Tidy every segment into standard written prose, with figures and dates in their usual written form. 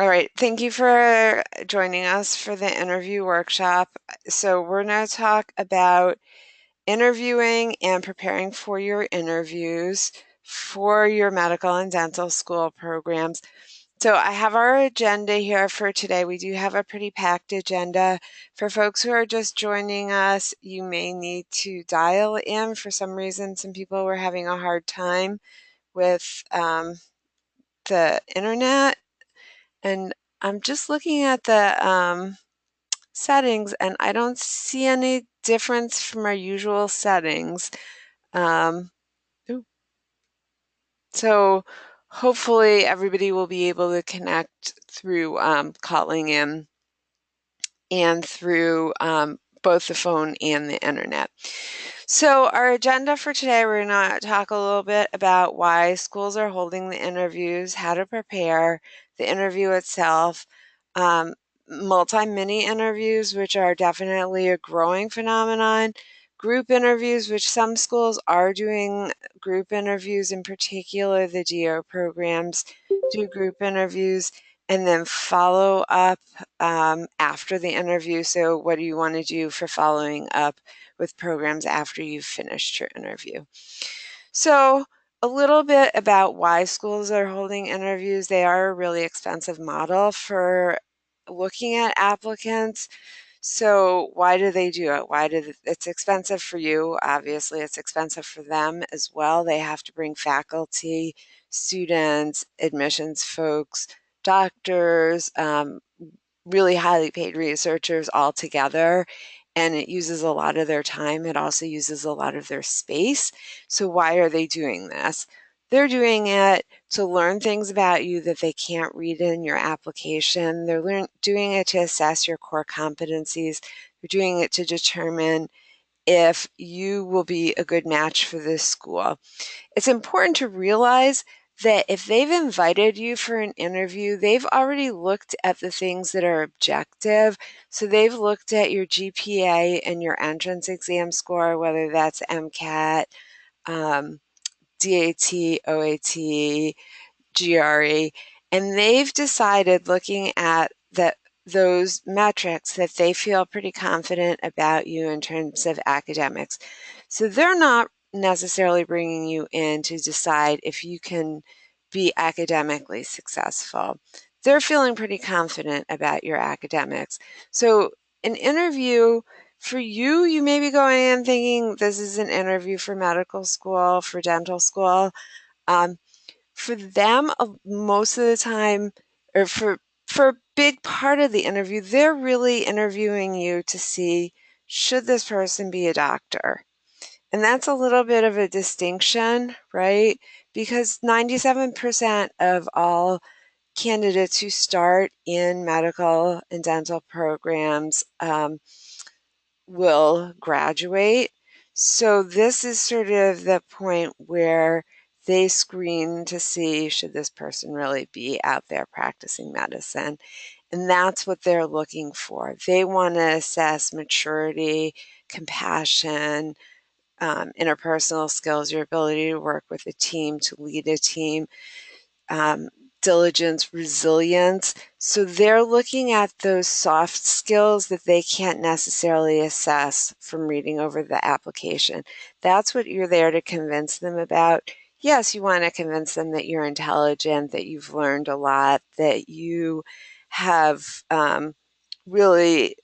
All right, thank you for joining us for the interview workshop. So we're going to talk about interviewing and preparing for your interviews for your medical and dental school programs. So I have our agenda here for today. We do have a pretty packed agenda. For folks who are just joining us, you may need to dial in. For some reason, some people were having a hard time with the internet. And I'm just looking at the settings, and I don't see any difference from our usual settings. Um, ooh. So hopefully everybody will be able to connect through calling in and through both the phone and the internet. So our agenda for today, we're going to talk a little bit about why schools are holding the interviews, how to prepare, the interview itself, um, multi-mini interviews, which are definitely a growing phenomenon, group interviews, which some schools are doing group interviews, in particular the DO programs do group interviews, and then follow up after the interview. So what do you want to do for following up with programs after you've finished your interview? So a little bit about why schools are holding interviews. They are a really expensive model for looking at applicants. So why do they do it? It's expensive for you? Obviously, it's expensive for them as well. They have to bring faculty, students, admissions folks, doctors, really highly paid researchers all together, and it uses a lot of their time. It also uses a lot of their space. So why are they doing this? They're doing it to learn things about you that they can't read in your application. They're doing it to assess your core competencies. They're doing it to determine if you will be a good match for this school. It's important to realize that if they've invited you for an interview, they've already looked at the things that are objective. So they've looked at your GPA and your entrance exam score, whether that's MCAT, DAT, OAT, GRE, and they've decided, looking at those metrics, that they feel pretty confident about you in terms of academics. So they're not necessarily bringing you in to decide if you can be academically successful. They're feeling pretty confident about your academics. So an interview for you, you may be going in thinking this is an interview for medical school, for dental school. For them, most of the time, or for a big part of the interview, they're really interviewing you to see, should this person be a doctor? And that's a little bit of a distinction, right? Because 97% of all candidates who start in medical and dental programs will graduate. So this is sort of the point where they screen to see, should this person really be out there practicing medicine? And that's what they're looking for. They want to assess maturity, compassion, interpersonal skills, your ability to work with a team, to lead a team, diligence, resilience. So they're looking at those soft skills that they can't necessarily assess from reading over the application. That's what you're there to convince them about. Yes, you want to convince them that you're intelligent, that you've learned a lot, that you have really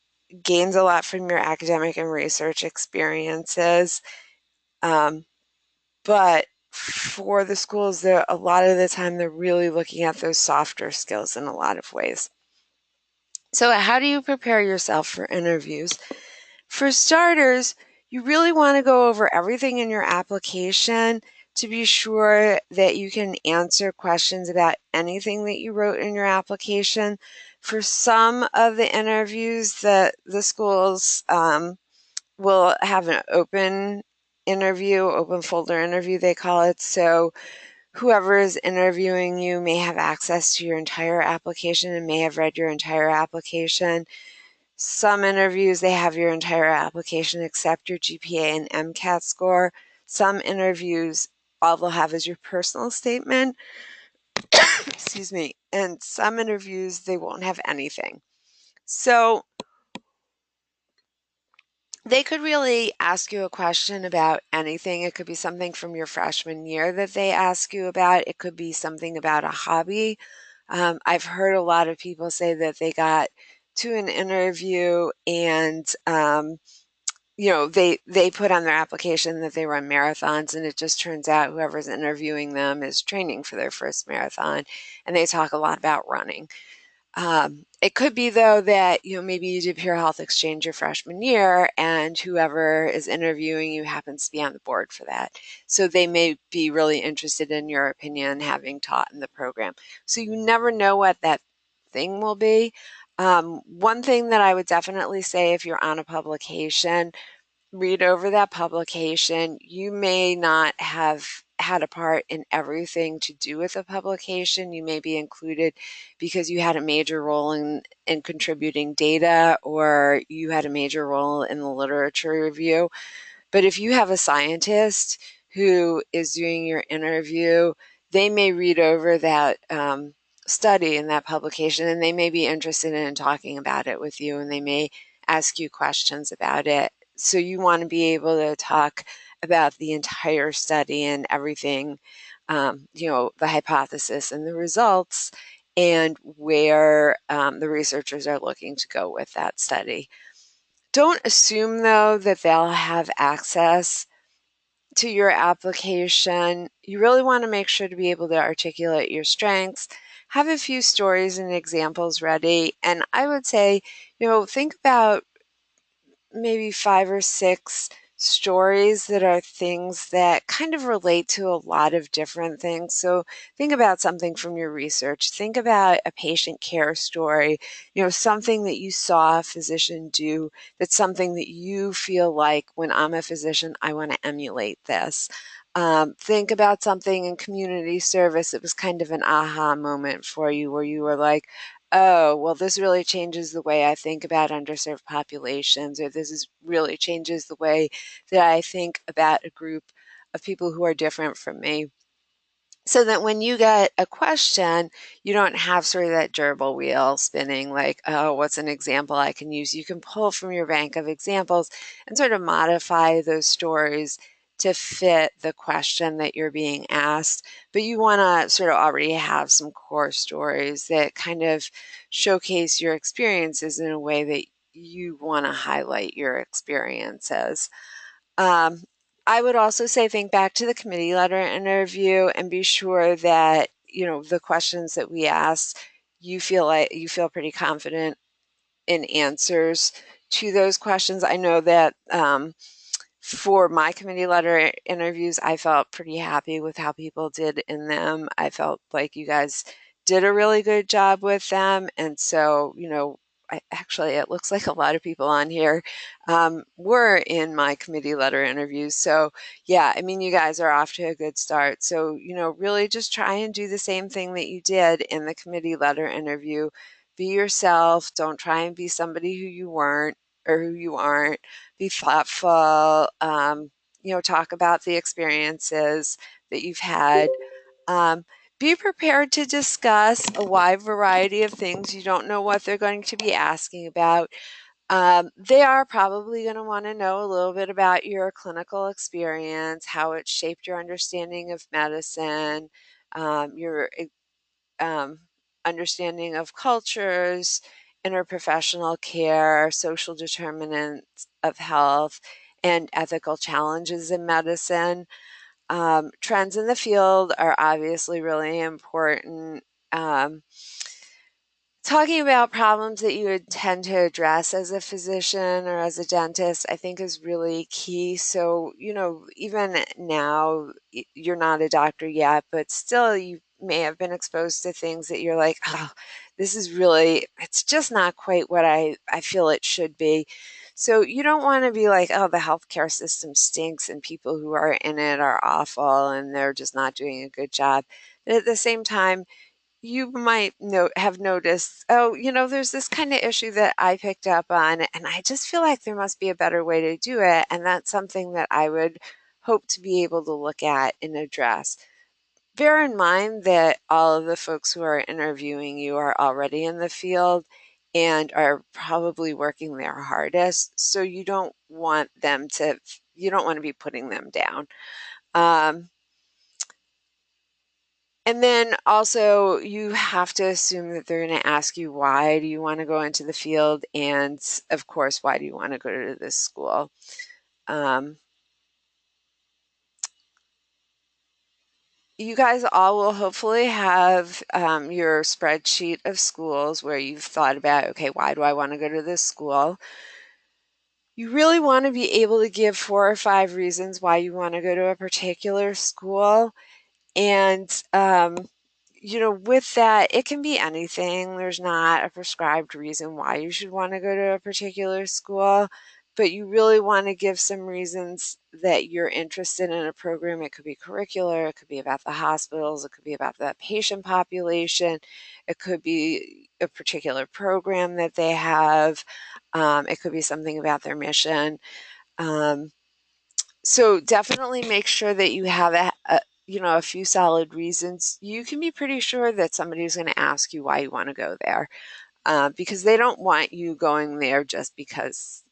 gained a lot from your academic and research experiences. But for the schools, a lot of the time they're really looking at those softer skills in a lot of ways. So how do you prepare yourself for interviews? For starters, you really want to go over everything in your application to be sure that you can answer questions about anything that you wrote in your application. For some of the interviews, the schools will have an open interview, open folder interview, they call it. So whoever is interviewing you may have access to your entire application and may have read your entire application. Some interviews, they have your entire application except your GPA and MCAT score. Some interviews, all they'll have is your personal statement, excuse excuse me, and some interviews, they won't have anything. So they could really ask you a question about anything. It could be something from your freshman year that they ask you about. It could be something about a hobby. I've heard a lot of people say that they got to an interview and they put on their application that they run marathons, and it just turns out whoever's interviewing them is training for their first marathon, and they talk a lot about running. It could be, though, that maybe you did Peer Health Exchange your freshman year, and whoever is interviewing you happens to be on the board for that. So they may be really interested in your opinion, having taught in the program. So you never know what that thing will be. One thing that I would definitely say, if you're on a publication, read over that publication. You may not have had a part in everything to do with the publication. You may be included because you had a major role in contributing data, or you had a major role in the literature review. But if you have a scientist who is doing your interview, they may read over that study in that publication, and they may be interested in talking about it with you, and they may ask you questions about it. So you want to be able to talk about the entire study and everything, the hypothesis and the results, and where the researchers are looking to go with that study. Don't assume, though, that they'll have access to your application. You really want to make sure to be able to articulate your strengths, have a few stories and examples ready, and I would say, think about maybe 5 or 6 stories that are things that kind of relate to a lot of different things. So think about something from your research. Think about a patient care story, something that you saw a physician do, that's something that you feel like, when I'm a physician, I want to emulate this. Think about something in community service that was kind of an aha moment for you, where you were like, oh, well, this really changes the way I think about underserved populations, or really changes the way that I think about a group of people who are different from me. So that when you get a question, you don't have sort of that gerbil wheel spinning, like, oh, what's an example I can use? You can pull from your bank of examples and sort of modify those stories to fit the question that you're being asked. But you want to sort of already have some core stories that kind of showcase your experiences in a way that you want to highlight your experiences. Um, I would also say, think back to the committee letter interview and be sure that, the questions that we asked, you feel pretty confident in answers to those questions. I know that for my committee letter interviews, I felt pretty happy with how people did in them. I felt like you guys did a really good job with them. And so, actually, it looks like a lot of people on here were in my committee letter interviews. So, yeah, I mean, you guys are off to a good start. So, really just try and do the same thing that you did in the committee letter interview. Be yourself. Don't try and be somebody who you weren't or who you aren't. Be thoughtful, talk about the experiences that you've had. Um, be prepared to discuss a wide variety of things. You don't know what they're going to be asking about. They are probably going to want to know a little bit about your clinical experience, how it shaped your understanding of medicine, your um, understanding of cultures, interprofessional care, social determinants of health, and ethical challenges in medicine. Trends in the field are obviously really important. Talking about problems that you would tend to address as a physician or as a dentist, I think, is really key. So, even now, you're not a doctor yet, but still you may have been exposed to things that you're like, oh, it's just not quite what I feel it should be. So you don't want to be like, oh, the healthcare system stinks and people who are in it are awful and they're just not doing a good job. But at the same time, you might have noticed, oh, there's this kind of issue that I picked up on, and I just feel like there must be a better way to do it. And that's something that I would hope to be able to look at and address. bear in mind that all of the folks who are interviewing you are already in the field and are probably working their hardest. So you don't want to be putting them down. Um, and then also you have to assume that they're going to ask you, why do you want to go into the field? And of course, why do you want to go to this school? Um, You guys all will hopefully have your spreadsheet of schools where you've thought about, okay, why do I want to go to this school? You really want to be able to give 4 or 5 reasons why you want to go to a particular school. And, with that, it can be anything. There's not a prescribed reason why you should want to go to a particular school, but you really want to give some reasons that you're interested in a program. It could be curricular, it could be about the hospitals, it could be about the patient population, it could be a particular program that they have, it could be something about their mission. Um, so definitely make sure that you have a few solid reasons. You can be pretty sure that somebody's going to ask you why you want to go there, because they don't want you going there just because,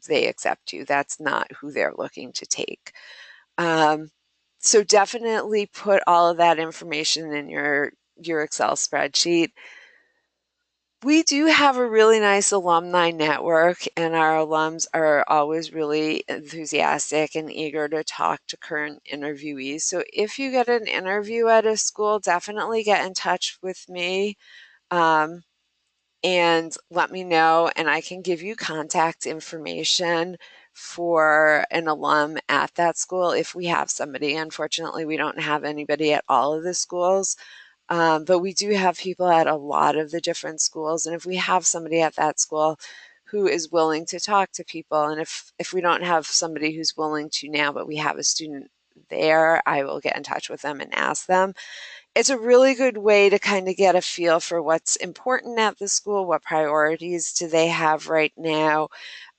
they accept you. That's not who they're looking to take. Um, so definitely put all of that information in your Excel spreadsheet. We do have a really nice alumni network, and our alums are always really enthusiastic and eager to talk to current interviewees. So if you get an interview at a school, definitely get in touch with me, um, and let me know, and I can give you contact information for an alum at that school if we have somebody. Unfortunately, we don't have anybody at all of the schools. But we do have people at a lot of the different schools, and if we have somebody at that school who is willing to talk to people, and if we don't have somebody who's willing to now, but we have a student there, I will get in touch with them and ask them. It's a really good way to kind of get a feel for what's important at the school, what priorities do they have right now,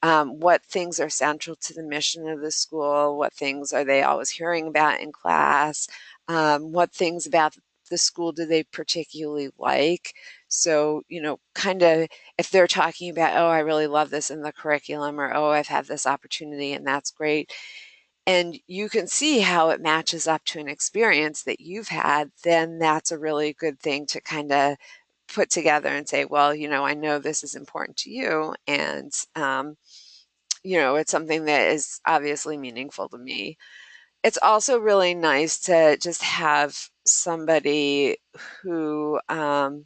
what things are central to the mission of the school, what things are they always hearing about in class, what things about the school do they particularly like. So, kind of if they're talking about, oh, I really love this in the curriculum, or oh, I've had this opportunity and that's great, and you can see how it matches up to an experience that you've had, then that's a really good thing to kind of put together and say, well, I know this is important to you, and it's something that is obviously meaningful to me. It's also really nice to just have somebody who in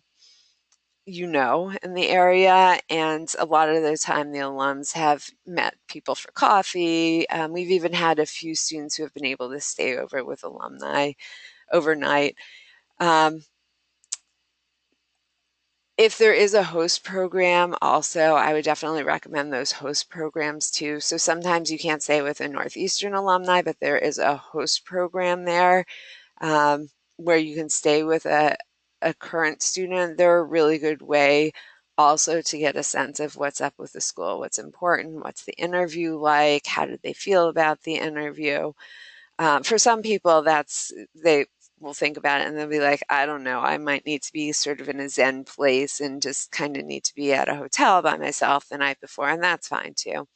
the area, and a lot of the time the alums have met people for coffee. We've even had a few students who have been able to stay over with alumni overnight. Um, if there is a host program also, I would definitely recommend those host programs too. So sometimes you can't stay with a Northeastern alumni, but there is a host program there, where you can stay with a current student. They're a really good way also to get a sense of what's up with the school, what's important, what's the interview like, how did they feel about the interview. For some people, they will think about it and they'll be like, I don't know, I might need to be sort of in a Zen place and just kind of need to be at a hotel by myself the night before, and that's fine too.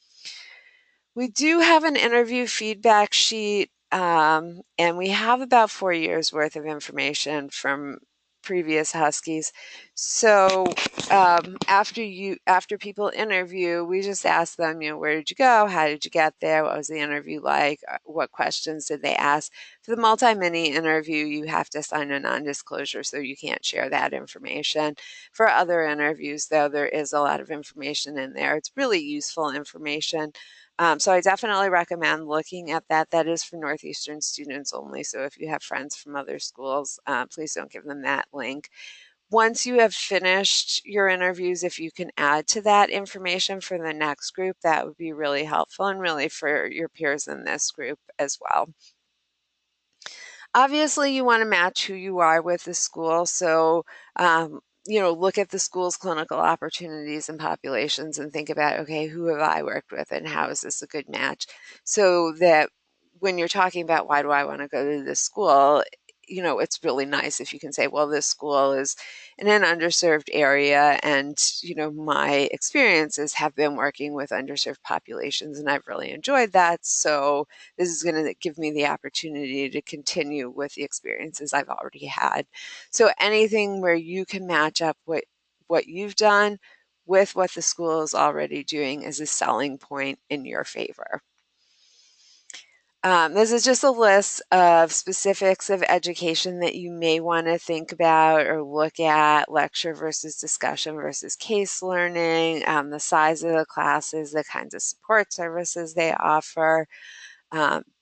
We do have an interview feedback sheet, and we have about 4 years worth of information from previous Huskies. So after people interview, we just ask them, where did you go? How did you get there? What was the interview like? What questions did they ask? For the multi-mini interview, you have to sign a non-disclosure, so you can't share that information. For other interviews, though, there is a lot of information in there. It's really useful information. So I definitely recommend looking at that. That is for Northeastern students only. So if you have friends from other schools, please don't give them that link. Once you have finished your interviews, if you can add to that information for the next group, that would be really helpful, and really for your peers in this group as well. Obviously, you want to match who you are with the school. So, look at the school's clinical opportunities and populations and think about, okay, who have I worked with and how is this a good match? So that when you're talking about why do I want to go to this school, it's really nice if you can say, well, this school is in an underserved area, and, my experiences have been working with underserved populations, and I've really enjoyed that. So this is going to give me the opportunity to continue with the experiences I've already had. So anything where you can match up what you've done with what the school is already doing is a selling point in your favor. This is just a list of specifics of education that you may want to think about or look at: lecture versus discussion versus case learning, the size of the classes, the kinds of support services they offer,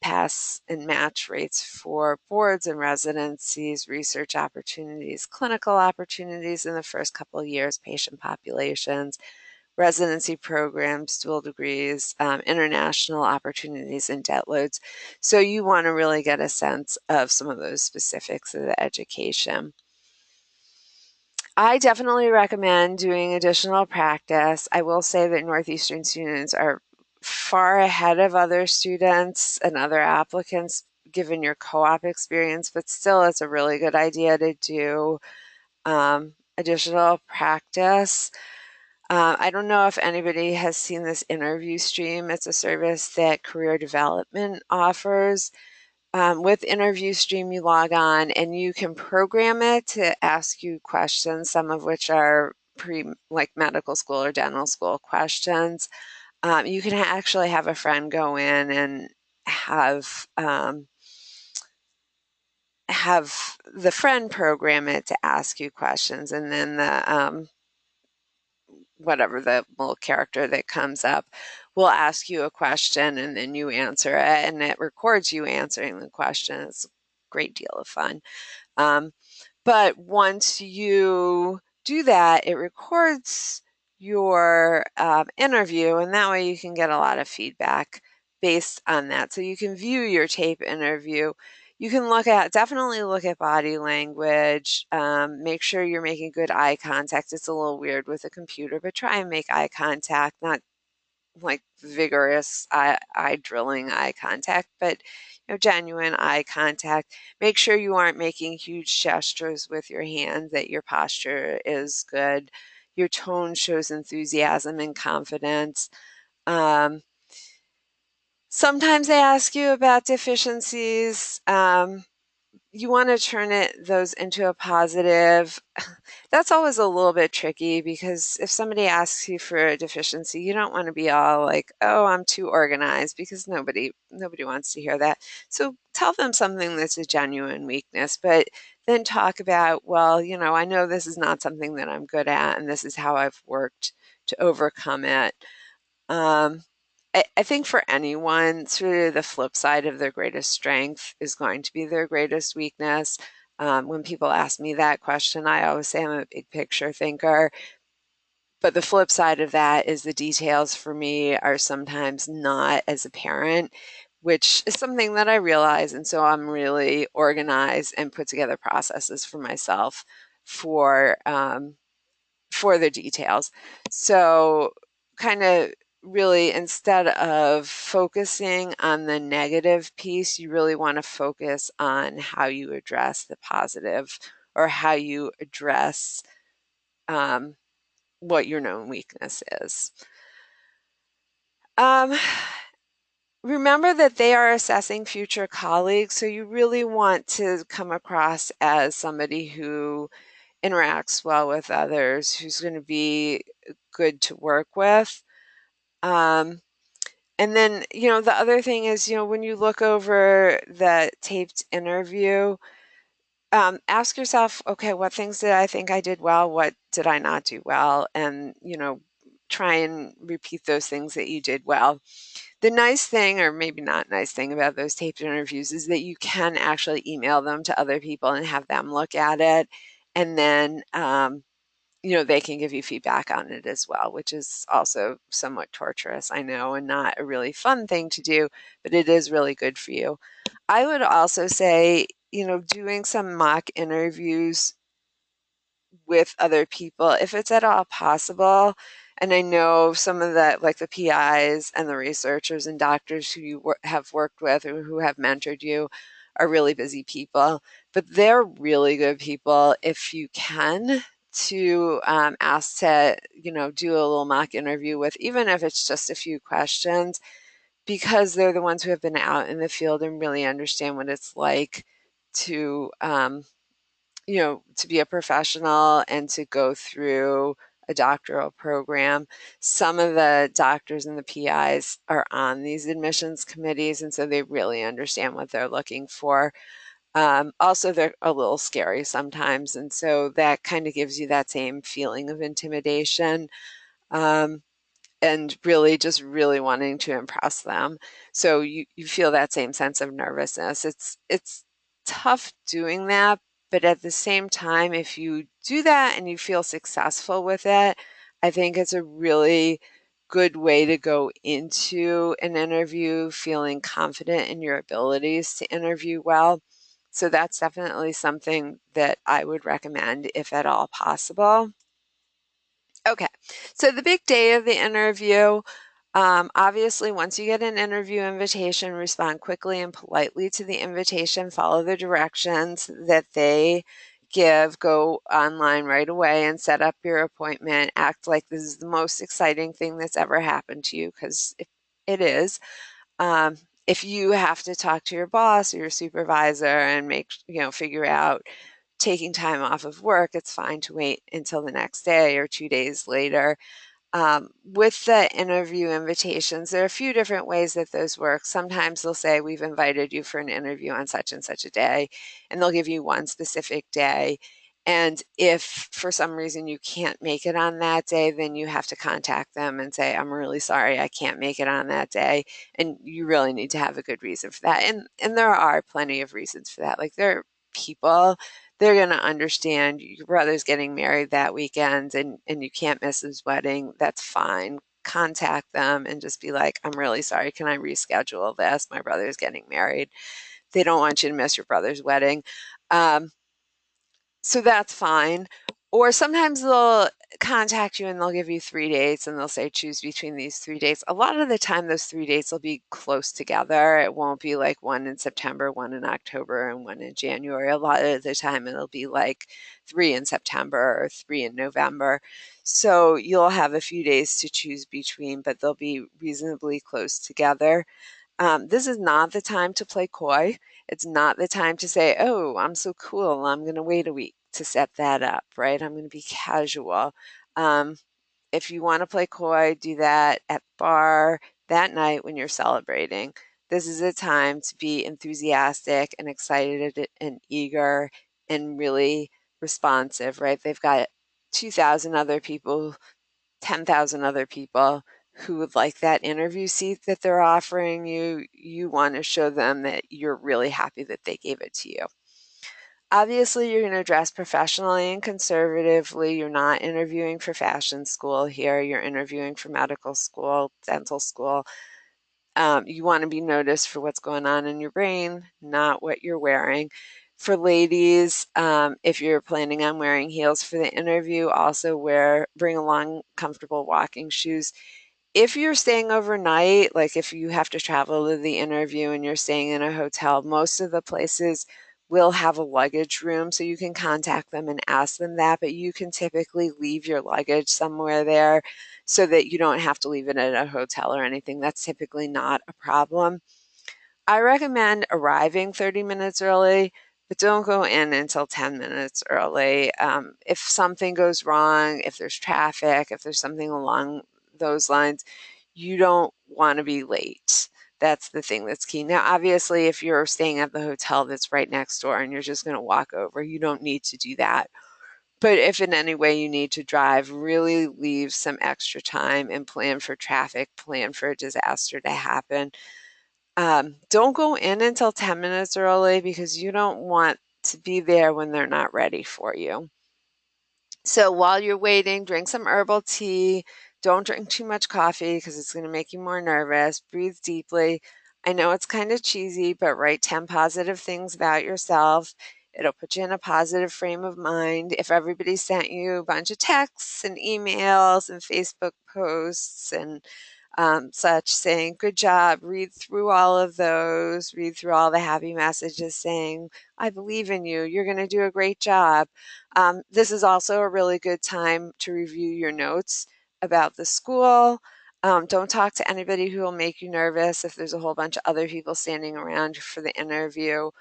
pass and match rates for boards and residencies, research opportunities, clinical opportunities in the first couple of years, patient populations, residency programs, dual degrees, international opportunities, and debt loads. So you want to really get a sense of some of those specifics of the education. I definitely recommend doing additional practice. I will say that Northeastern students are far ahead of other students and other applicants given your co-op experience, but still it's a really good idea to do additional practice. I don't know if anybody has seen this Interview Stream. It's a service that Career Development offers. With Interview Stream, you log on and you can program it to ask you questions, some of which are like medical school or dental school questions. You can actually have a friend go in and have the friend program it to ask you questions, and then the whatever the little character that comes up will ask you a question, and then you answer it, and it records you answering the question. It's a great deal of fun. But once you do that, it records your interview, and that way you can get a lot of feedback based on that. So you can view your tape interview. You can definitely look at body language, make sure you're making good eye contact. It's a little weird with a computer, but try and make eye contact, not like vigorous eye drilling eye contact, but genuine eye contact. Make sure you aren't making huge gestures with your hand, that your posture is good. Your tone shows enthusiasm and confidence. Sometimes they ask you about deficiencies. You want to turn those into a positive. That's always a little bit tricky, because if somebody asks you for a deficiency, you don't want to be all like, oh, I'm too organized, because nobody wants to hear that. So tell them something that's a genuine weakness, but then talk about, well, I know this is not something that I'm good at, and this is how I've worked to overcome it. I think for anyone, sort of the flip side of their greatest strength is going to be their greatest weakness. When people ask me that question, I always say I'm a big picture thinker. But the flip side of that is the details for me are sometimes not as apparent, which is something that I realize. And so I'm really organized and put together processes for myself for the details. So kind of really, instead of focusing on the negative piece, you really want to focus on how you address the positive, or how you address what your known weakness is. Remember that they are assessing future colleagues, so you really want to come across as somebody who interacts well with others, who's going to be good to work with. And then, the other thing is, when you look over the taped interview, ask yourself, okay, what things did I think I did well? What did I not do well? And, try and repeat those things that you did well. The nice thing, or maybe not nice thing, about those taped interviews is that you can actually email them to other people and have them look at it. And then, they can give you feedback on it as well, which is also somewhat torturous, I know, and not a really fun thing to do, but it is really good for you. I would also say, doing some mock interviews with other people, if it's at all possible. And I know some of the, like the PIs and the researchers and doctors who you have worked with or who have mentored you, are really busy people, but they're really good people if you can to ask to, do a little mock interview with, even if it's just a few questions, because they're the ones who have been out in the field and really understand what it's like to, to be a professional and to go through a doctoral program. Some of the doctors and the PIs are on these admissions committees, and so they really understand what they're looking for. Also, they're a little scary sometimes, and so that kind of gives you that same feeling of intimidation. And really just really wanting to impress them. So you feel that same sense of nervousness. It's tough doing that, but at the same time, if you do that and you feel successful with it, I think it's a really good way to go into an interview feeling confident in your abilities to interview well. So that's definitely something that I would recommend if at all possible. Okay, so the big day of the interview, obviously, once you get an interview invitation, respond quickly and politely to the invitation, follow the directions that they give, go online right away and set up your appointment. Act like this is the most exciting thing that's ever happened to you, because it is. Um, if you have to talk to your boss or your supervisor and figure out taking time off of work, it's fine to wait until the next day or 2 days later. With the interview invitations, there are a few different ways that those work. Sometimes they'll say, we've invited you for an interview on such and such a day, and they'll give you one specific day. And if for some reason you can't make it on that day, then you have to contact them and say, I'm really sorry, I can't make it on that day. And you really need to have a good reason for that. And there are plenty of reasons for that. Like, there are people, they're going to understand your brother's getting married that weekend and you can't miss his wedding. That's fine. Contact them and just be like, I'm really sorry. Can I reschedule this? My brother's getting married. They don't want you to miss your brother's wedding. Um, so that's fine. Or sometimes they'll contact you and they'll give you 3 dates and they'll say choose between these 3 dates. A lot of the time, those 3 dates will be close together. It won't be like one in September, one in October, and one in January. A lot of the time, it'll be like 3 in September or 3 in November. So you'll have a few days to choose between, but they'll be reasonably close together. This is not the time to play coy. It's not the time to say, oh, I'm so cool, I'm going to wait a week to set that up, right? I'm going to be casual. Um, if you want to play coy, do that at the bar that night when you're celebrating. This is a time to be enthusiastic and excited and eager and really responsive, right? They've got 2,000 other people, 10,000 other people who would like that interview seat that they're offering you. You want to show them that you're really happy that they gave it to you. Obviously, you're going to dress professionally and conservatively. You're not interviewing for fashion school here. You're interviewing for medical school, dental school. You want to be noticed for what's going on in your brain, not what you're wearing. For ladies, if you're planning on wearing heels for the interview, also bring along comfortable walking shoes. If you're staying overnight, like if you have to travel to the interview and you're staying in a hotel, most of the places will have a luggage room, so you can contact them and ask them that, but you can typically leave your luggage somewhere there so that you don't have to leave it at a hotel or anything. That's typically not a problem. I recommend arriving 30 minutes early, but don't go in until 10 minutes early. If something goes wrong, if there's traffic, if there's something along those lines, you don't want to be late. That's the thing that's key. Now, obviously, if you're staying at the hotel that's right next door and you're just going to walk over, you don't need to do that. But if in any way you need to drive, really leave some extra time and plan for traffic, plan for a disaster to happen. Don't go in until 10 minutes early because you don't want to be there when they're not ready for you. So while you're waiting, drink some herbal tea. Don't drink too much coffee because it's going to make you more nervous. Breathe deeply. I know it's kind of cheesy, but write 10 positive things about yourself. It'll put you in a positive frame of mind. If everybody sent you a bunch of texts and emails and Facebook posts and such saying, good job, read through all of those, read through all the happy messages saying, I believe in you, you're going to do a great job. This is also a really good time to review your notes about the school. Don't talk to anybody who will make you nervous. If there's a whole bunch of other people standing around for the interview,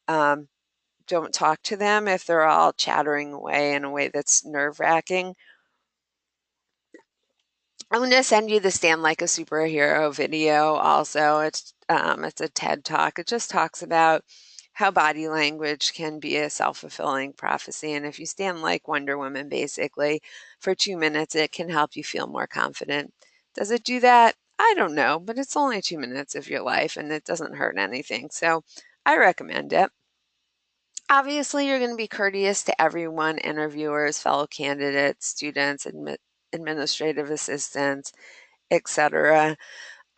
um, don't talk to them if they're all chattering away in a way that's nerve-wracking. I'm going to send you the Stand Like a Superhero video also. It's a TED Talk. It just talks about how body language can be a self-fulfilling prophecy. And if you stand like Wonder Woman, basically, for 2 minutes, it can help you feel more confident. Does it do that? I don't know, but it's only 2 minutes of your life and it doesn't hurt anything. So I recommend it. Obviously, you're going to be courteous to everyone, interviewers, fellow candidates, students, administrative assistants, etc.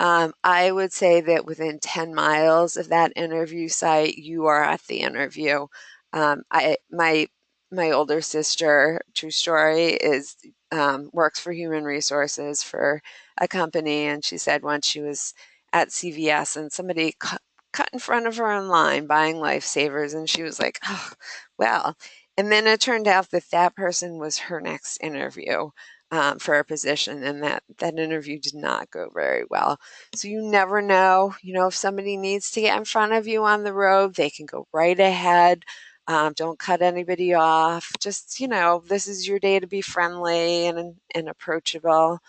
I would say that within 10 miles of that interview site, you are at the interview. My older sister, true story, is works for human resources for a company, and she said once she was at CVS and somebody cut in front of her in line buying lifesavers, and she was like, oh, well. And then it turned out that that person was her next interview for a position, and that interview did not go very well. So you never know, if somebody needs to get in front of you on the road, they can go right ahead. Don't cut anybody off. Just, this is your day to be friendly and approachable.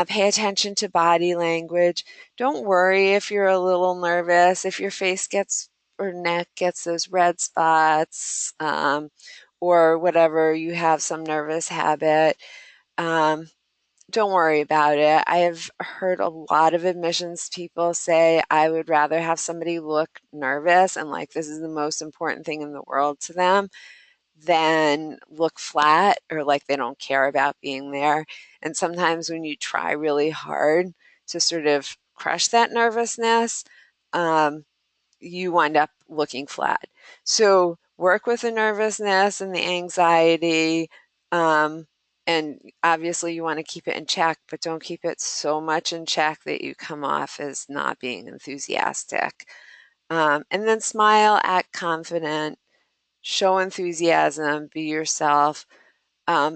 Pay attention to body language. Don't worry if you're a little nervous, if your face gets or neck gets those red spots, or whatever, you have some nervous habit. Um, don't worry about it. I have heard a lot of admissions people say, I would rather have somebody look nervous and like this is the most important thing in the world to them than look flat or like they don't care about being there. And sometimes when you try really hard to sort of crush that nervousness, um, you wind up looking flat. So work with the nervousness and the anxiety. Um, and obviously you want to keep it in check, but don't keep it so much in check that you come off as not being enthusiastic. And then smile, act confident, show enthusiasm, be yourself.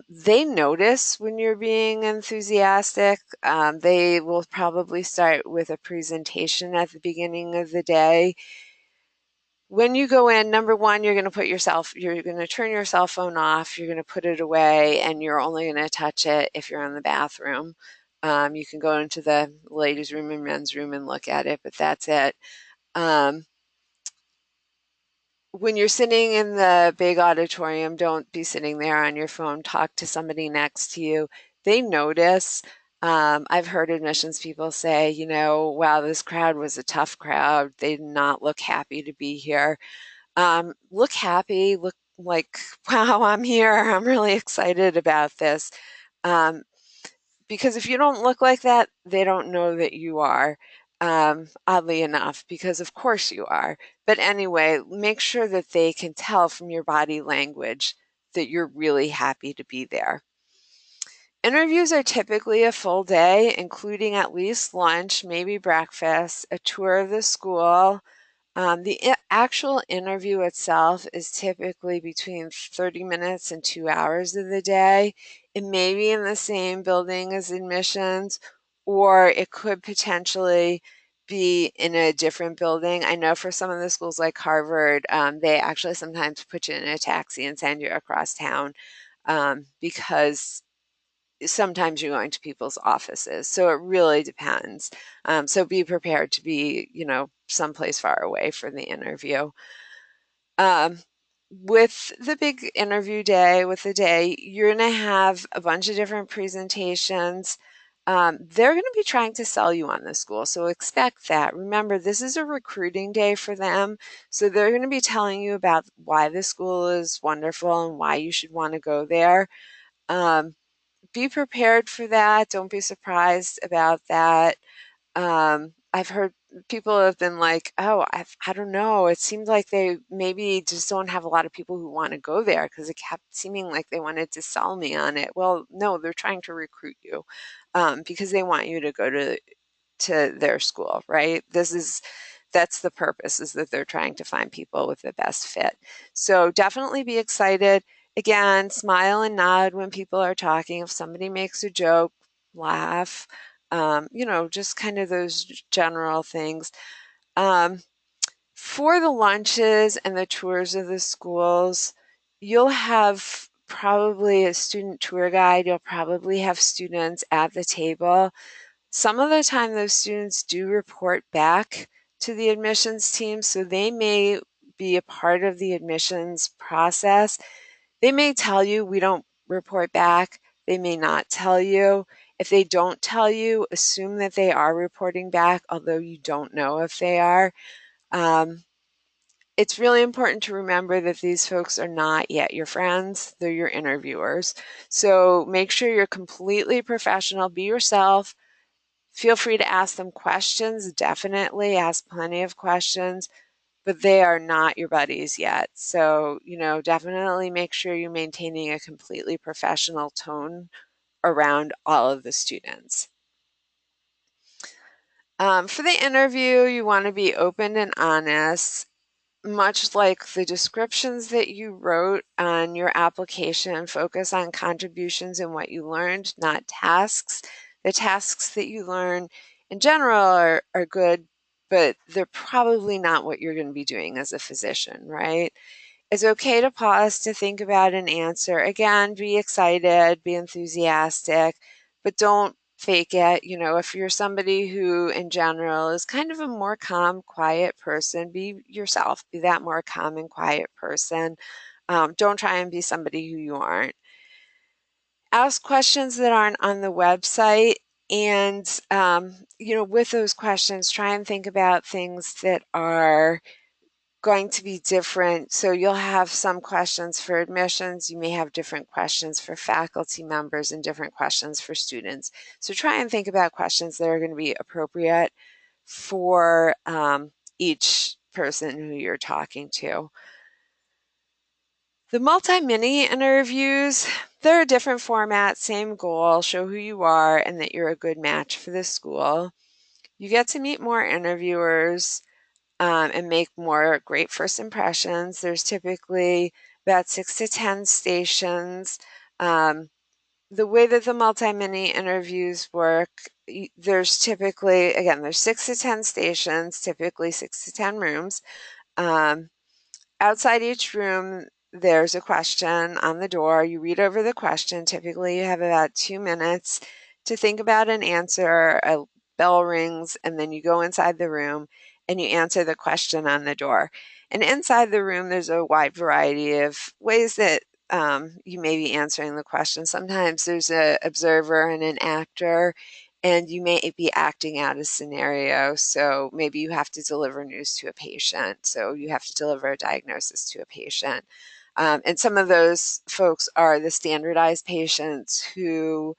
They notice when you're being enthusiastic. They will probably start with a presentation at the beginning of the day. When you go in, number one, you're going to turn your cell phone off, you're going to put it away, and you're only going to touch it if you're in the bathroom. You can go into the ladies' room and men's room and look at it, but that's it. When you're sitting in the big auditorium, don't be sitting there on your phone. Talk to somebody next to you. They notice. I've heard admissions people say, wow, this crowd was a tough crowd. They did not look happy to be here. Look happy, look like, wow, I'm here. I'm really excited about this. Um, because if you don't look like that, they don't know that you are, oddly enough, because of course you are. But anyway, make sure that they can tell from your body language that you're really happy to be there. Interviews are typically a full day, including at least lunch, maybe breakfast, a tour of the school. The actual interview itself is typically between 30 minutes and 2 hours of the day. It may be in the same building as admissions, or it could potentially be in a different building. I know for some of the schools like Harvard, they actually sometimes put you in a taxi and send you across town, because sometimes you're going to people's offices. So it really depends. So be prepared to be, someplace far away for the interview. Um, with the big interview day, with the day, you're going to have a bunch of different presentations. They're going to be trying to sell you on the school, so expect that. Remember, this is a recruiting day for them, so they're going to be telling you about why the school is wonderful and why you should want to go there. Be prepared for that. Don't be surprised about that. I've heard people have been like, oh, I don't know. It seemed like they maybe just don't have a lot of people who want to go there because it kept seeming like they wanted to sell me on it. Well, no, they're trying to recruit you because they want you to go to their school, right? That's the purpose, is that they're trying to find people with the best fit. So definitely be excited. Again, smile and nod when people are talking. If somebody makes a joke, laugh. Just kind of those general things. Um, for the lunches and the tours of the schools, you'll have probably a student tour guide. You'll probably have students at the table. Some of the time, those students do report back to the admissions team, so they may be a part of the admissions process. They may tell you we don't report back. They may not tell you. If they don't tell you, assume that they are reporting back, although you don't know if they are. It's really important to remember that these folks are not yet your friends, they're your interviewers. So make sure you're completely professional, be yourself. Feel free to ask them questions, definitely ask plenty of questions, but they are not your buddies yet. So, definitely make sure you're maintaining a completely professional tone around all of the students. For the interview, you want to be open and honest, much like the descriptions that you wrote on your application. Focus on contributions and what you learned, not tasks. The tasks that you learn in general are good, but they're probably not what you're going to be doing as a physician, right? It's okay to pause to think about an answer. Again, be excited, be enthusiastic, but don't fake it. If you're somebody who in general is kind of a more calm, quiet person, be yourself, be that more calm and quiet person. Don't try and be somebody who you aren't. Ask questions that aren't on the website. And, with those questions, try and think about things that are going to be different. So you'll have some questions for admissions. You may have different questions for faculty members and different questions for students. So try and think about questions that are going to be appropriate for each person who you're talking to. The multi-mini interviews, they're a different format, same goal, show who you are and that you're a good match for the school. You get to meet more interviewers and make more great first impressions. There's typically about 6 to 10 stations. The way that the multi-mini interviews work, there's 6 to 10 stations, typically 6 to 10 rooms. Outside each room, there's a question on the door. You read over the question. Typically, you have about 2 minutes to think about an answer. A bell rings, and then you go inside the room and you answer the question on the door. And inside the room, there's a wide variety of ways that you may be answering the question. Sometimes there's an observer and an actor, and you may be acting out a scenario. So maybe you have to deliver news to a patient. So you have to deliver a diagnosis to a patient. And some of those folks are the standardized patients who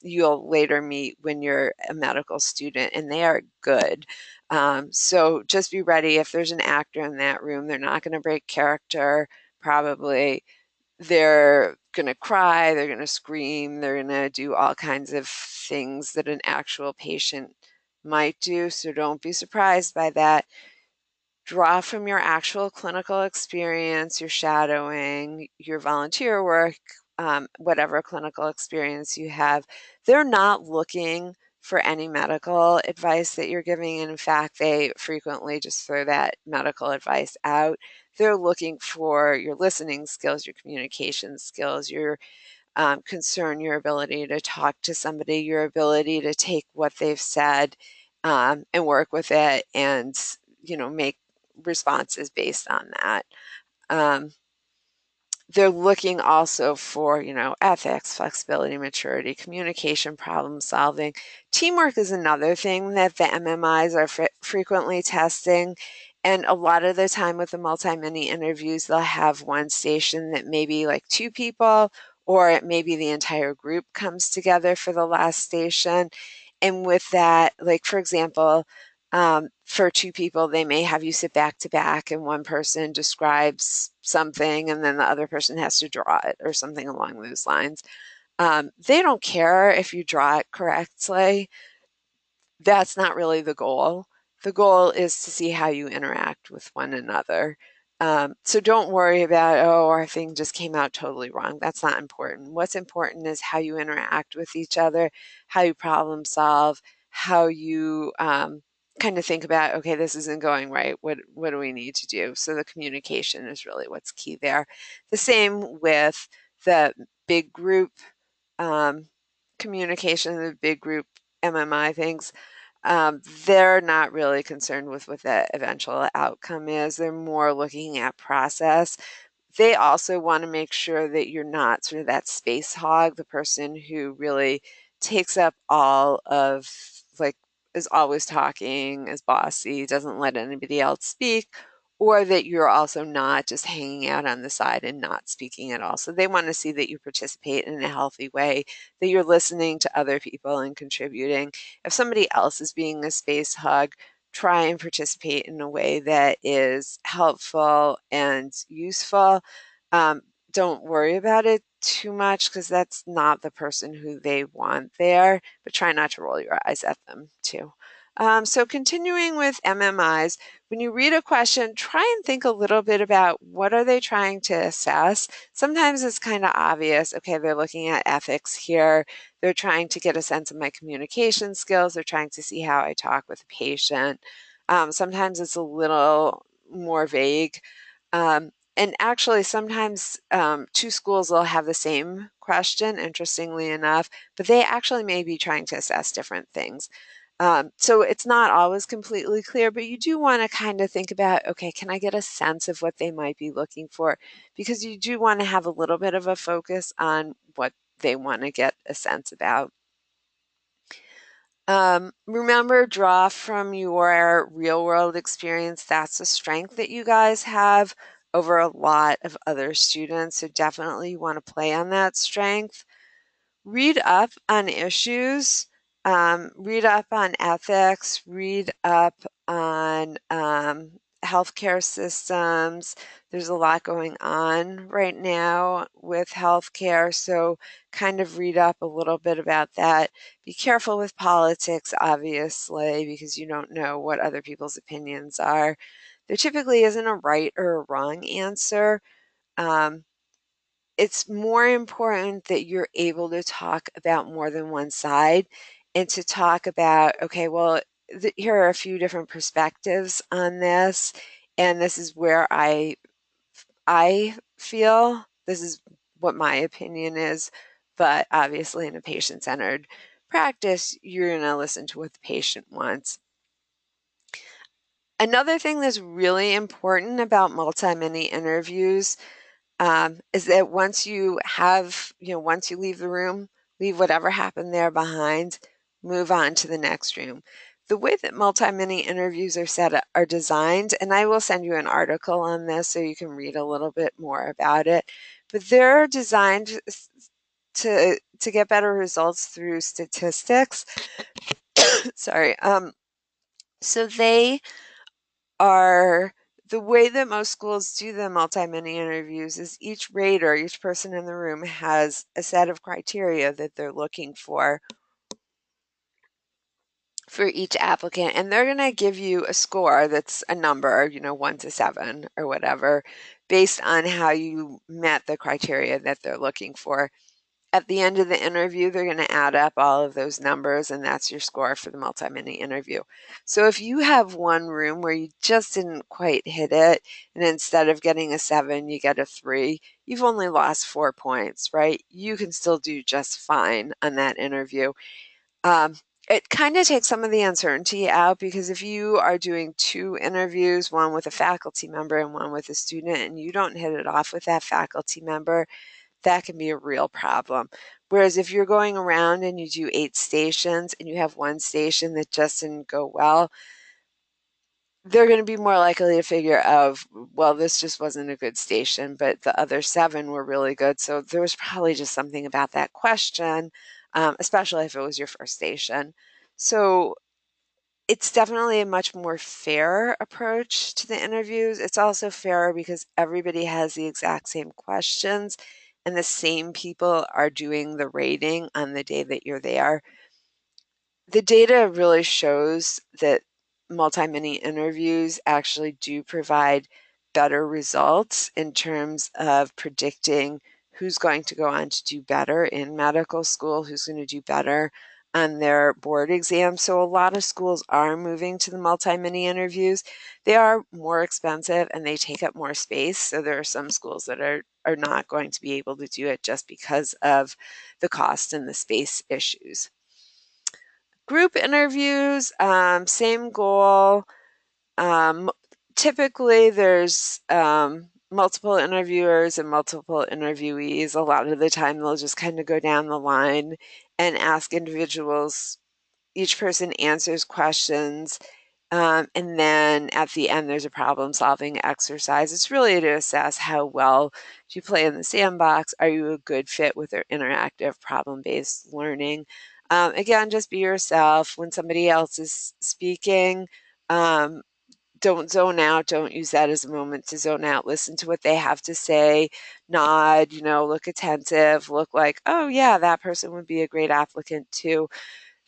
you'll later meet when you're a medical student, and they are good. So just be ready. If there's an actor in that room, they're not going to break character, probably. They're going to cry, they're going to scream, they're going to do all kinds of things that an actual patient might do. So don't be surprised by that. Draw from your actual clinical experience, your shadowing, your volunteer work, whatever clinical experience you have. They're not looking for any medical advice that you're giving. And in fact, they frequently just throw that medical advice out. They're looking for your listening skills, your communication skills, your concern, your ability to talk to somebody, your ability to take what they've said and work with it and, make responses based on that. They're looking also for, ethics, flexibility, maturity, communication, problem solving. Teamwork is another thing that the MMIs are frequently testing. And a lot of the time with the multi-mini interviews, they'll have one station that maybe like 2 people, or maybe the entire group comes together for the last station. And with that, like for example, For two people, they may have you sit back to back and one person describes something and then the other person has to draw it or something along those lines. They don't care if you draw it correctly. That's not really the goal. The goal is to see how you interact with one another. So don't worry about, oh, our thing just came out totally wrong. That's not important. What's important is how you interact with each other, how you problem solve, how you kind of think about, okay, this isn't going right. What do we need to do? So the communication is really what's key there. The same with the big group um, communication, the big group MMI things. They're not really concerned with what the eventual outcome is. They're more looking at process. They also want to make sure that you're not sort of that space hog, the person who really takes up all of, like, is always talking, is bossy, doesn't let anybody else speak, or that you're also not just hanging out on the side and not speaking at all. So they want to see that you participate in a healthy way, that you're listening to other people and contributing. If somebody else is being a space hog, try and participate in a way that is helpful and useful. Um, don't worry about it too much because that's not the person who they want there, but try not to roll your eyes at them too. So continuing with MMIs, when you read a question, try and think a little bit about what are they trying to assess. Sometimes it's kind of obvious, okay, they're looking at ethics here. They're trying to get a sense of my communication skills. They're trying to see how I talk with a patient. Sometimes it's a little more vague. And actually, sometimes two schools will have the same question, interestingly enough, but they actually may be trying to assess different things. So it's not always completely clear, but you do want to kind of think about, okay, can I get a sense of what they might be looking for? Because you do want to have a little bit of a focus on what they want to get a sense about. Remember, draw from your real world experience. That's a strength that you guys have over a lot of other students. So definitely you want to play on that strength. Read up on issues, read up on ethics, read up on healthcare systems. There's a lot going on right now with healthcare, so kind of read up a little bit about that. Be careful with politics, obviously, because you don't know what other people's opinions are. There typically isn't a right or a wrong answer. Um, it's more important that you're able to talk about more than one side and to talk about, okay, well, here are a few different perspectives on this, and this is where I feel this is what my opinion is, but obviously in a patient-centered practice, you're going to listen to what the patient wants. Another thing that's really important about multi-mini interviews is that once you have, once you leave the room, leave whatever happened there behind, move on to the next room. The way that multi-mini interviews are designed, and I will send you an article on this so you can read a little bit more about it, but they're designed to get better results through statistics. Sorry. So they are the way that most schools do the multi-mini interviews is each rater, each person in the room has a set of criteria that they're looking for each applicant, and they're going to give you a score that's a number, 1 to 7 or whatever, based on how you met the criteria that they're looking for. At the end of the interview, they're going to add up all of those numbers, and that's your score for the multi-mini interview. So if you have one room where you just didn't quite hit it, and instead of getting a 7, you get a 3, you've only lost 4 points, right? You can still do just fine on that interview. It kind of takes some of the uncertainty out because if you are doing 2 interviews, one with a faculty member and one with a student, and you don't hit it off with that faculty member, that can be a real problem. Whereas if you're going around and you do 8 stations and you have one station that just didn't go well, they're going to be more likely to figure out, well, this just wasn't a good station, but the other 7 were really good. So there was probably just something about that question, especially if it was your first station. So it's definitely a much more fair approach to the interviews. It's also fairer because everybody has the exact same questions and the same people are doing the rating on the day that you're there. The data really shows that multi-mini interviews actually do provide better results in terms of predicting who's going to go on to do better in medical school, who's going to do better on their board exam. So a lot of schools are moving to the multi-mini interviews. They are more expensive and they take up more space. So there are some schools that are not going to be able to do it just because of the cost and the space issues. Group interviews, same goal. Um, Typically, there's multiple interviewers and multiple interviewees. A lot of the time, they'll just kind of go down the line and ask individuals. Each person answers questions, and then at the end, there's a problem-solving exercise. It's really to assess how well do you play in the sandbox. Are you a good fit with their interactive problem-based learning? Again, just be yourself. When somebody else is speaking, um, don't zone out. Don't use that as a moment to zone out. Listen to what they have to say. Nod, look attentive. Look like, oh, yeah, that person would be a great applicant too.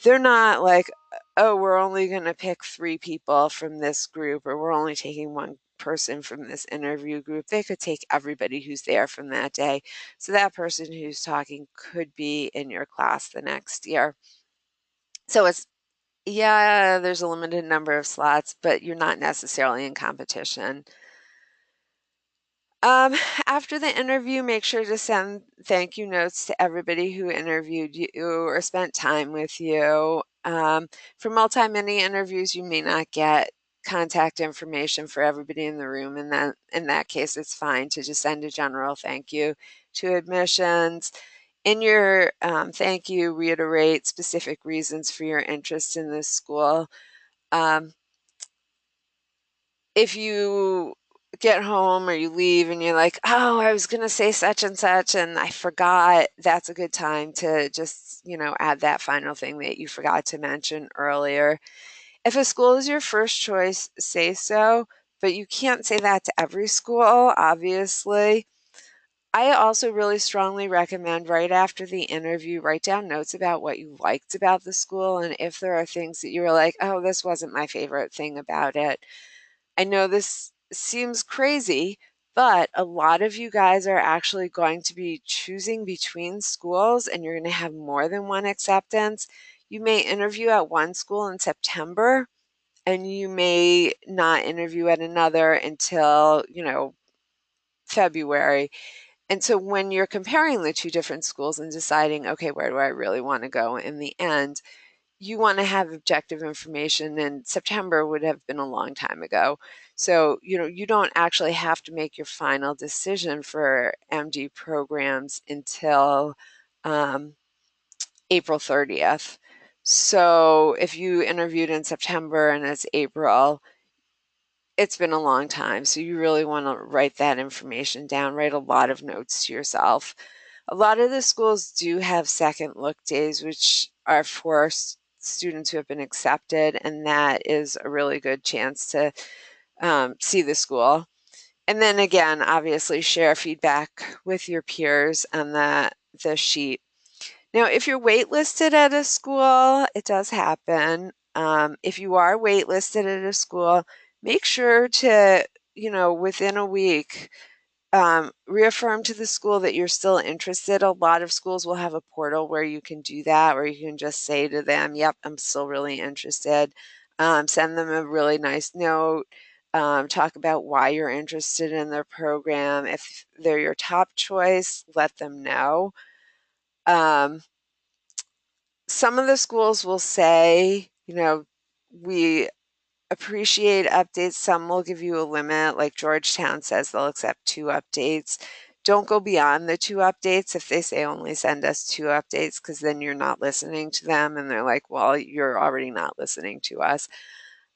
They're not like, oh, we're only going to pick 3 people from this group, or we're only taking 1 person from this interview group. They could take everybody who's there from that day. So that person who's talking could be in your class the next year. So yeah, there's a limited number of slots, but you're not necessarily in competition. Um, After the interview, make sure to send thank you notes to everybody who interviewed you or spent time with you. For multi-mini interviews, you may not get contact information for everybody in the room, and then in that case, it's fine to just send a general thank you to admissions. In your thank you, reiterate specific reasons for your interest in this school. Um, if you get home or you leave and you're like, oh, I was going to say such and such and I forgot, that's a good time to just, add that final thing that you forgot to mention earlier. If a school is your first choice, say so, but you can't say that to every school, obviously. I also really strongly recommend right after the interview, write down notes about what you liked about the school and if there are things that you were like, oh, this wasn't my favorite thing about it. I know this seems crazy, but a lot of you guys are actually going to be choosing between schools and you're going to have more than one acceptance. You may interview at one school in September and you may not interview at another until, February. And so when you're comparing the 2 different schools and deciding, okay, where do I really want to go in the end, you want to have objective information, and September would have been a long time ago. So, you don't actually have to make your final decision for MD programs until April 30th. So if you interviewed in September and it's April, it's been a long time. So you really want to write that information down, write a lot of notes to yourself. A lot of the schools do have second look days, which are for students who have been accepted, and that is a really good chance to see the school. And then again, obviously share feedback with your peers on the sheet. Now, if you're waitlisted at a school, it does happen. If you are waitlisted at a school, make sure to, within a week, reaffirm to the school that you're still interested. A lot of schools will have a portal where you can do that, where you can just say to them, yep, I'm still really interested. Send them a really nice note. Talk about why you're interested in their program. If they're your top choice, let them know. Some of the schools will say, we appreciate updates. Some will give you a limit, like Georgetown says they'll accept 2 updates. Don't go beyond the 2 updates if they say only send us 2 updates, because then you're not listening to them and they're like, well, you're already not listening to us.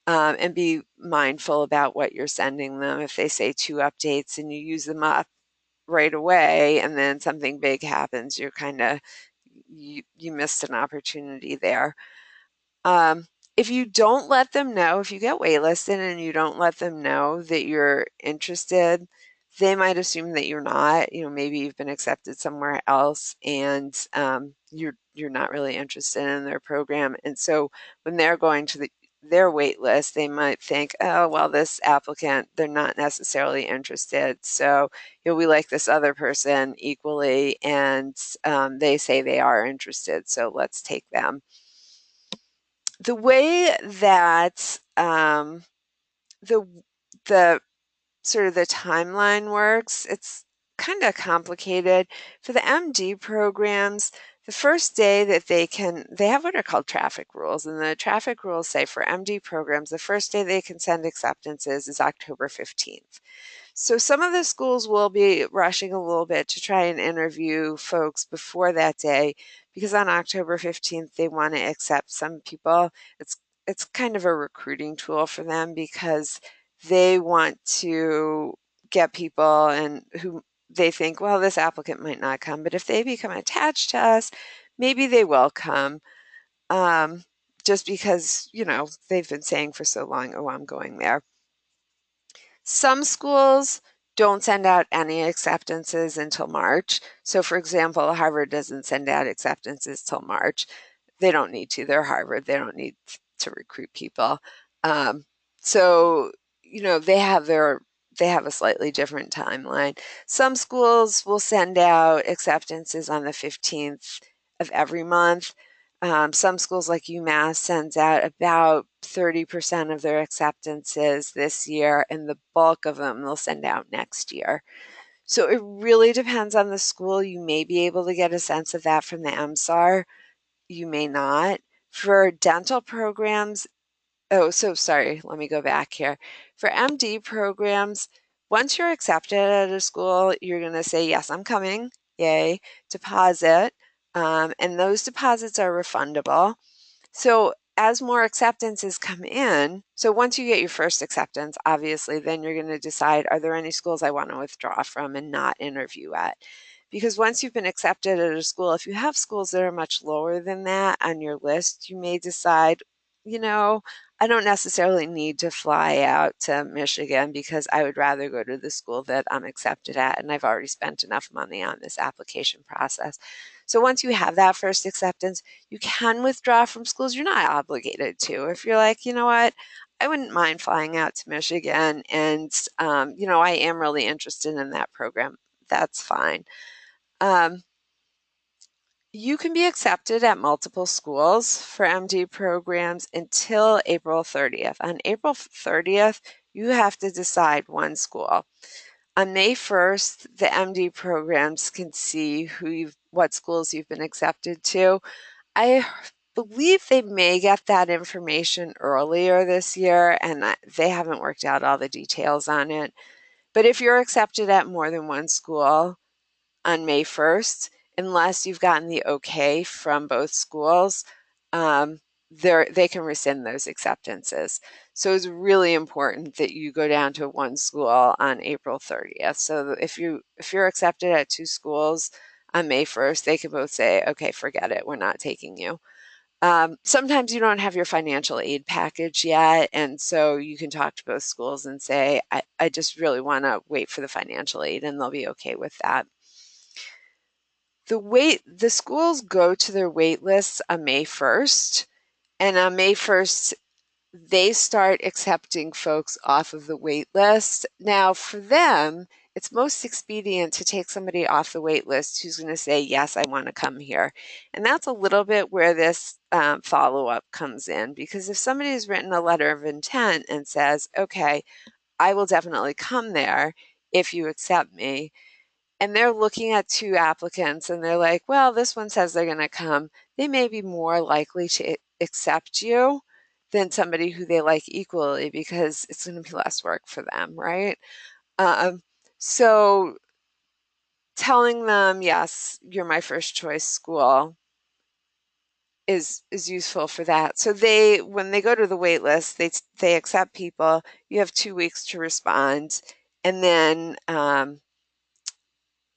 And be mindful about what you're sending them. If they say 2 updates and you use them up right away and then something big happens, you're kind of, you missed an opportunity there. if you don't let them know, if you get waitlisted and you don't let them know that you're interested, they might assume that you're not. Maybe you've been accepted somewhere else and you're not really interested in their program. And so when they're going to their wait list, they might think, oh, well, this applicant, they're not necessarily interested. So, we like this other person equally, and they say they are interested, so let's take them. The way that the the sort of the timeline works, it's kind of complicated. For the MD programs, the first day that they have what are called traffic rules, and the traffic rules say for MD programs, the first day they can send acceptances is October 15th. So some of the schools will be rushing a little bit to try and interview folks before that day, because on October 15th they want to accept some people. It's kind of a recruiting tool for them, because they want to get people and who they think, well, this applicant might not come, but if they become attached to us, maybe they will come. Just because, they've been saying for so long, oh, I'm going there. Some schools don't send out any acceptances until March. So, for example, Harvard doesn't send out acceptances till March. They don't need to. They're Harvard. They don't need to recruit people. Um, so, they have a slightly different timeline. Some schools will send out acceptances on the 15th of every month. Some schools like UMass sends out about 30% of their acceptances this year, and the bulk of them they'll send out next year. So it really depends on the school. You may be able to get a sense of that from the MSAR. You may not. For dental programs, oh, so sorry, let me go back here. For MD programs, once you're accepted at a school, you're going to say, yes, I'm coming, yay, deposit, and those deposits are refundable. So as more acceptances come in, so once you get your first acceptance, obviously, then you're going to decide, are there any schools I want to withdraw from and not interview at? Because once you've been accepted at a school, if you have schools that are much lower than that on your list, you may decide, I don't necessarily need to fly out to Michigan, because I would rather go to the school that I'm accepted at, and I've already spent enough money on this application process. So once you have that first acceptance, you can withdraw from schools. You're not obligated to. If you're like, you know what, I wouldn't mind flying out to Michigan, and I am really interested in that program, that's fine. You can be accepted at multiple schools for MD programs until April 30th. On April 30th, you have to decide one school. On May 1st, the MD programs can see what schools you've been accepted to. I believe they may get that information earlier this year, and they haven't worked out all the details on it. But if you're accepted at more than one school on May 1st, unless you've gotten the okay from both schools, they can rescind those acceptances. So it's really important that you go down to one school on April 30th. So if you're accepted at two schools on May 1st, they can both say, okay, forget it, we're not taking you. Sometimes you don't have your financial aid package yet, and so you can talk to both schools and say, I just really want to wait for the financial aid, and they'll be okay with that. The schools go to their wait lists on May 1st, and on May 1st, they start accepting folks off of the wait list. Now, for them, it's most expedient to take somebody off the wait list who's going to say, yes, I want to come here. And that's a little bit where this follow-up comes in, because if somebody has written a letter of intent and says, okay, I will definitely come there if you accept me, and they're looking at two applicants and they're like, well, this one says they're going to come, they may be more likely to accept you than somebody who they like equally, because it's going to be less work for them, right? So telling them, yes, you're my first choice school is useful for that. So when they go to the wait list, they accept people. You have 2 weeks to respond, and then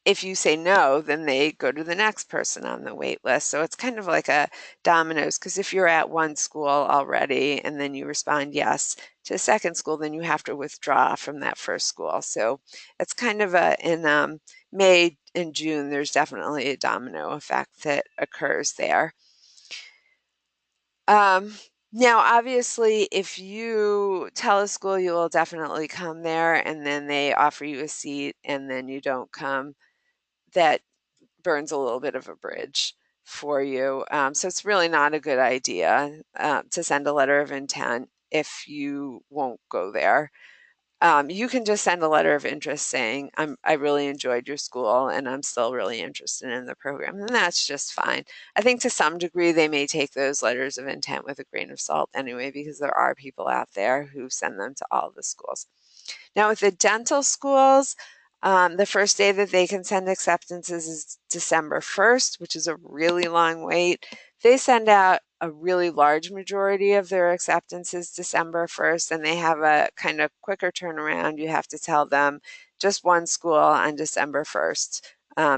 if you say no, then they go to the next person on the wait list. So it's kind of like a dominoes, because if you're at one school already and then you respond yes to a second school, then you have to withdraw from that first school. So it's kind of in May and June, there's definitely a domino effect that occurs there. Now, obviously, if you tell a school you will definitely come there and then they offer you a seat and then you don't come, that burns a little bit of a bridge for you. So it's really not a good idea to send a letter of intent if you won't go there. You can just send a letter of interest saying, I really enjoyed your school and I'm still really interested in the program. And that's just fine. I think to some degree they may take those letters of intent with a grain of salt anyway, because there are people out there who send them to all the schools. Now, with the dental schools, the first day that they can send acceptances is December 1st, which is a really long wait. They send out a really large majority of their acceptances December 1st, and they have a kind of quicker turnaround. You have to tell them just one school on December 1st.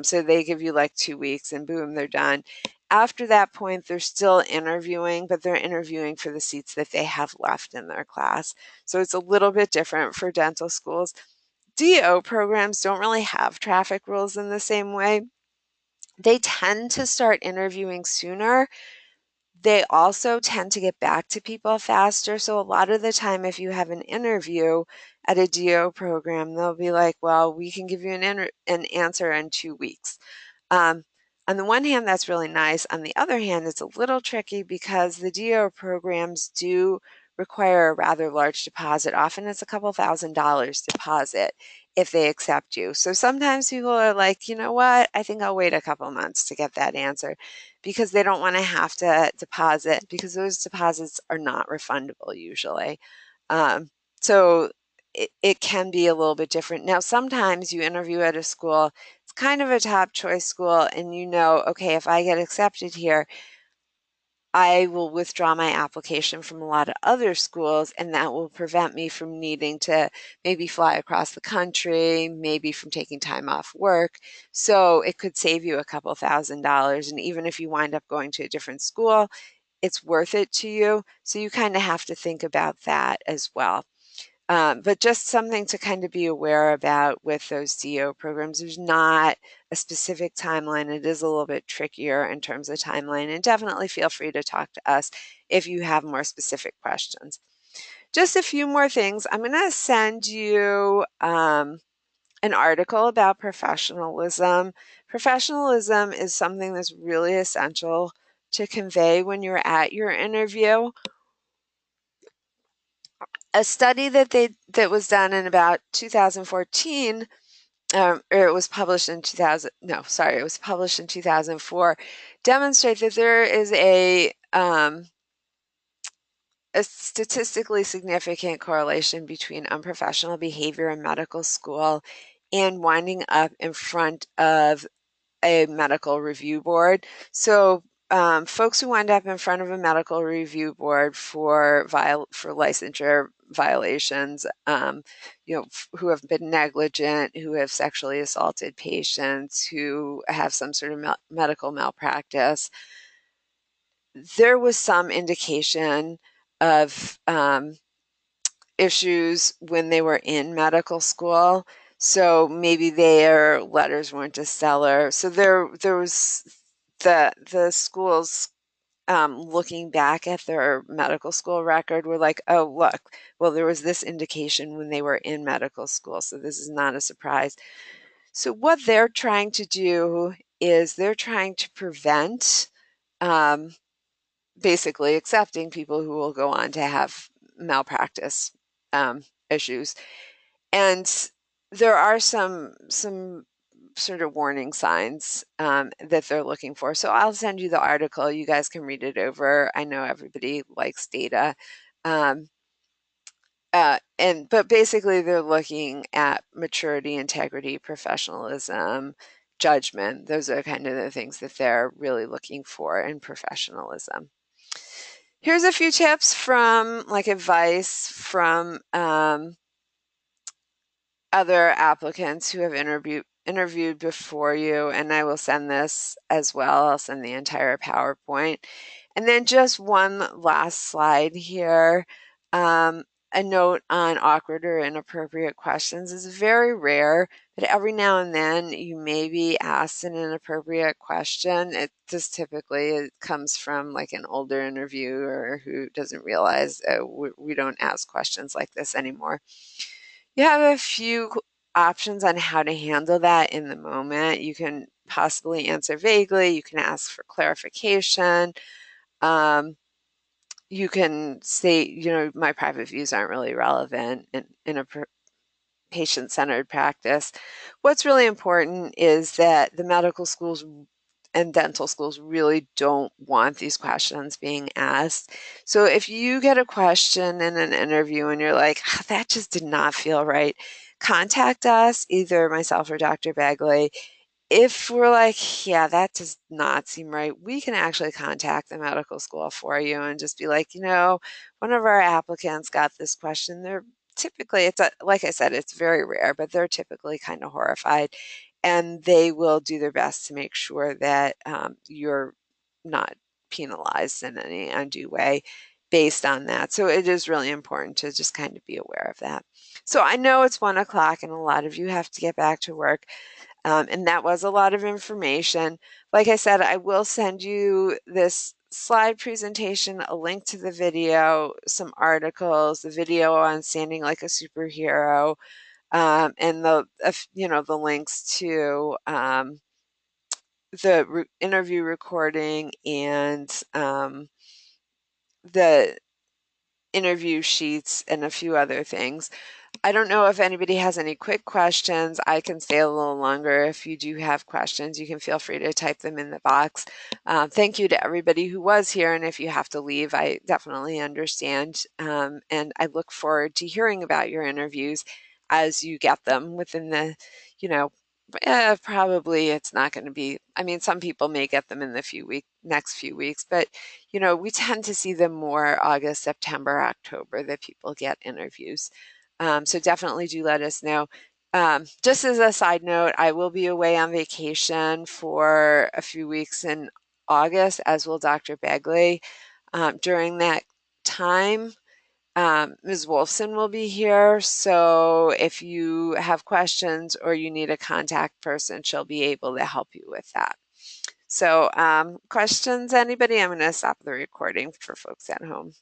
So they give you like 2 weeks and boom, they're done. After that point, they're still interviewing, but they're interviewing for the seats that they have left in their class. So it's a little bit different for dental schools. DO programs don't really have traffic rules in the same way. They tend to start interviewing sooner. They also tend to get back to people faster. So a lot of the time, if you have an interview at a DO program, they'll be like, well, we can give you an answer in 2 weeks. Um, on the one hand, that's really nice. On the other hand, it's a little tricky because the DO programs do require a rather large deposit. Often it's a couple $1,000s deposit if they accept you. So sometimes people are like, you know what, I think I'll wait a couple months to get that answer, because they don't want to have to deposit, because those deposits are not refundable usually. Um, so it can be a little bit different. Now, sometimes you interview at a school, it's kind of a top choice school, and you know, okay, if I get accepted here, I will withdraw my application from a lot of other schools, and that will prevent me from needing to maybe fly across the country, maybe from taking time off work. So it could save you a couple $1,000s. And even if you wind up going to a different school, it's worth it to you. So you kind of have to think about that as well. But just something to kind of be aware about with those DO programs. There's not a specific timeline. It is a little bit trickier in terms of timeline, and definitely feel free to talk to us if you have more specific questions. Just a few more things. I'm going to send you an article about professionalism. Professionalism is something that's really essential to convey when you're at your interview. A study that was done in about 2014, or it was published in 2000. No, sorry, it was published in 2004. Demonstrate that there is a statistically significant correlation between unprofessional behavior in medical school and winding up in front of a medical review board. So folks who wind up in front of a medical review board for licensure violations, who have been negligent, who have sexually assaulted patients, who have some sort of medical malpractice, there was some indication of issues when they were in medical school. So maybe their letters weren't as stellar. So there was the schools, looking back at their medical school record, were like, oh, look, well, there was this indication when they were in medical school, so this is not a surprise. So what they're trying to do is they're trying to prevent basically accepting people who will go on to have malpractice issues. And there are some sort of warning signs that they're looking for. So I'll send you the article. You guys can read it over. I know everybody likes data. But basically they're looking at maturity, integrity, professionalism, judgment. Those are kind of the things that they're really looking for in professionalism. Here's a few tips from advice from other applicants who have interviewed before you, and I will send this as well. I'll send the entire PowerPoint. And then just one last slide here. A note on awkward or inappropriate questions is very rare, but every now and then you may be asked an inappropriate question. It just typically it comes from like an older interviewer who doesn't realize we don't ask questions like this anymore. You have a few options on how to handle that in the moment. You can possibly answer vaguely. You can ask for clarification. You can say, my private views aren't really relevant in a patient-centered practice. What's really important is that the medical schools and dental schools really don't want these questions being asked. So if you get a question in an interview and you're like, that just did not feel right, contact us, either myself or Dr. Bagley. If we're like, yeah, that does not seem right, we can actually contact the medical school for you and just be like, one of our applicants got this question. They're typically, like I said, it's very rare, but they're typically kind of horrified, and they will do their best to make sure that you're not penalized in any undue way based on that. So it is really important to just kind of be aware of that. So I know it's 1 o'clock and a lot of you have to get back to work. And that was a lot of information. Like I said, I will send you this slide presentation, a link to the video, some articles, the video on standing like a superhero, and the links to the interview recording and the interview sheets and a few other things. I don't know if anybody has any quick questions. I can stay a little longer. If you do have questions, you can feel free to type them in the box. Thank you to everybody who was here. And if you have to leave, I definitely understand. And I look forward to hearing about your interviews as you get them within the, probably it's not going to be, some people may get them in the next few weeks, but we tend to see them more August, September, October that people get interviews. So definitely do let us know. Just as a side note, I will be away on vacation for a few weeks in August, as will Dr. Bagley. During that time, Ms. Wolfson will be here. So if you have questions or you need a contact person, she'll be able to help you with that. So questions, anybody? I'm going to stop the recording for folks at home.